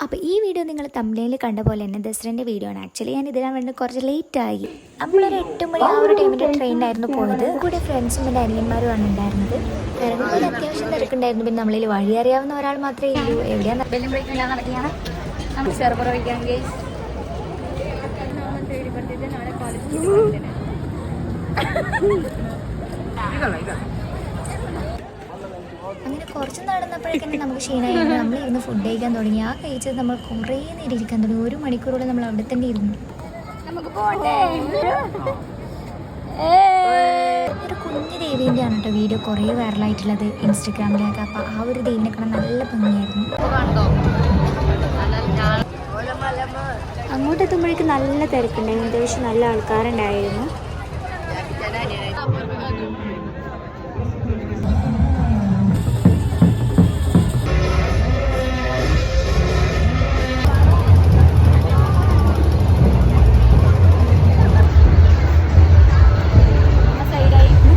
അപ്പോൾ ഈ വീഡിയോ നിങ്ങൾ തമ്മിലിൽ കണ്ട പോലെ തന്നെ ദസറൻ്റെ വീഡിയോ ആണ്. ആക്ച്വലി ഞാൻ ഇതിനാൻ വേണ്ടി കുറച്ച് ലേറ്റായി. നമ്മളൊരു 8 മണി ആ ഒരു ടൈമിൻ്റെ ട്രെയിനായിരുന്നു പോയത്. കൂടെ ഫ്രണ്ട്സും എൻ്റെ അനിയന്മാരുമാണ് ഉണ്ടായിരുന്നത്. ഇറങ്ങുമ്പോൾ അത്യാവശ്യം തിരക്കുണ്ടായിരുന്നു. പിന്നെ നമ്മളിൽ വഴി അറിയാവുന്ന ഒരാൾ മാത്രമേ ഉള്ളൂ. എവിടെയാണ് നടക്കുകയാണ് നമുക്ക് സെർവർ വയ്ക്കാൻ ഗേസ്. അങ്ങനെ കുറച്ച് നടന്നപ്പോഴേക്കും നമുക്ക് ക്ഷീണമായിരുന്നു. നമ്മളിരുന്ന് ഫുഡ് കഴിക്കാൻ തുടങ്ങി. ആ കഴിച്ചത് നമ്മൾ കുറേ നേരം ഇരിക്കാൻ തുടങ്ങി. 1 മണിക്കൂറോളം നമ്മൾ അവിടെ തന്നെ ഇരുന്നു. ഒരു കുഞ്ഞു ദേവീൻ്റെ ആണ് കേട്ടോ വീഡിയോ കുറേ വൈറലായിട്ടുള്ളത് ഇൻസ്റ്റഗ്രാമിലൊക്കെ. അപ്പോൾ ആ ഒരു ദേവിനെ കാണാൻ നല്ല ഭംഗിയായിരുന്നു. അങ്ങോട്ട് എത്തുമ്പോഴേക്കും നല്ല തിരക്കുണ്ടായിരുന്നു. അത്യാവശ്യം നല്ല ആൾക്കാരുണ്ടായിരുന്നു.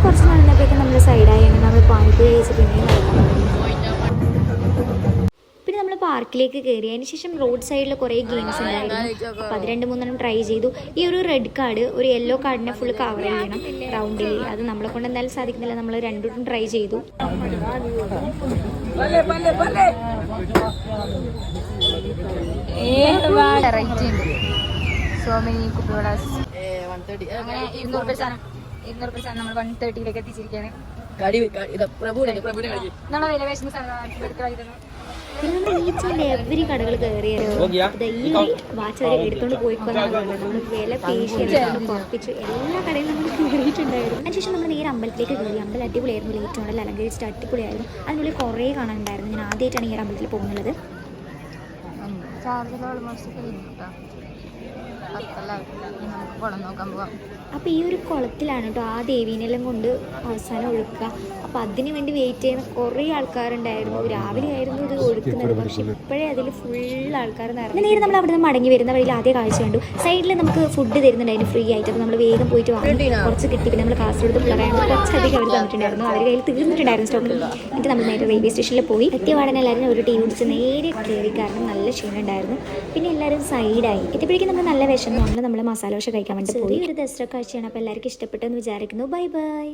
കുറച്ച് നടന്നപ്പോഴേക്കും നമ്മൾ സൈഡായി. നമ്മൾ പാനിപ്പൂരി കഴിച്ച് പിന്നെ നമ്മൾ പാർക്കിലേക്ക് കയറി. അതിന് ശേഷം റോഡ് സൈഡിൽ കുറേ ഗെയിംസ് ഉണ്ടായിരുന്നു. അപ്പോൾ അത് 2-3 ട്രൈ ചെയ്തു. ഈ ഒരു റെഡ് കാർഡ് ഒരു യെല്ലോ കാർഡിനെ ഫുൾ കവർ ചെയ്യണം റൗണ്ടിൽ. അത് നമ്മളെ കൊണ്ട് എന്തായാലും സാധിക്കുന്നില്ല. നമ്മൾ 2 ട്രൈ ചെയ്തു. അങ്ങനെ 200 രൂപ നമ്മൾ 130ലേക്ക് എത്തിച്ചിരിക്കുകയാണ്. പിന്നെ ഈച്ച് ആൻഡ് എവരി കടകൾ കയറിയാലോ ഈ വാച്ച് വരെ എടുത്തോണ്ട് പോയിക്കൊണ്ടാണ്. നമ്മൾ വില പേശിയാണ് കുറപ്പിച്ചു എല്ലാ കടയിലും നമ്മൾ കയറിയിട്ടുണ്ടായിരുന്നു. അതിനുശേഷം നമ്മൾ നേരെ അമ്പലത്തിലേക്ക് കയറി. അമ്പലം അടിപൊളിയായിരുന്നു. ലൈറ്റ് മോഡൽ അലങ്കരിച്ചിട്ട് അടിപൊളിയായിരുന്നു. അതിനുള്ളിൽ കുറേ കാണാനുണ്ടായിരുന്നു. ഞാൻ ആദ്യമായിട്ടാണ് ഈ അമ്പലത്തിൽ പോകുന്നത്. അപ്പോൾ ഈ ഒരു കുളത്തിലാണ് കേട്ടോ ആ ദേവീനെല്ലാം കൊണ്ട് അവസാനം ഒഴുക്കുക. അപ്പോൾ അതിന് വേണ്ടി വെയിറ്റ് ചെയ്യുന്ന കുറേ ആൾക്കാരുണ്ടായിരുന്നു. രാവിലെ ആയിരുന്നു ഇത് ഒഴുക്കുന്നത്. പക്ഷെ ഇപ്പോഴേ അതിൽ ഫുൾ ആൾക്കാർ നിറഞ്ഞു. നേരെ നമ്മൾ അവിടെ നിന്ന് മടങ്ങി വരുന്ന വഴിയിൽ ആദ്യ കാഴ്ച കണ്ടു. സൈഡിൽ നമുക്ക് ഫുഡ് തരുന്നുണ്ടായിരുന്നു ഫ്രീ ആയിട്ട്. അപ്പോൾ നമ്മൾ വേഗം പോയിട്ട് വാങ്ങി കുറച്ച് കിട്ടി. പിന്നെ നമ്മൾ കാസർഗോഡ് പിള്ളേരായിരുന്നു. കുറച്ചധികം അവർ തന്നിട്ടുണ്ടായിരുന്നു. അവർ കയ്യിൽ തീർന്നിട്ടുണ്ടായിരുന്നു സ്റ്റോക്കിൽ. എന്നിട്ട് നമ്മൾ നേരെ റെയിൽവേ സ്റ്റേഷനിൽ പോയി. എത്തിയപാടനെ എല്ലാവരും ഒരു ടീ കുടിച്ച് നേരെ കയറി. കാരണം നല്ല ക്ഷീണം ഉണ്ടായിരുന്നു. പിന്നെ എല്ലാവരും സൈഡായി. എത്തിയപ്പോഴേക്കും നമുക്ക് നല്ല വിഷമം. നമ്മൾ മസാല ദോശ കഴിക്കാൻ വേണ്ടി പോയി. ഒരു ദസറ കാഴ്ചയാണ്. അപ്പോൾ എല്ലാവർക്കും ഇഷ്ടപ്പെട്ടെന്ന് വിചാരിക്കുന്നു. Bye bye.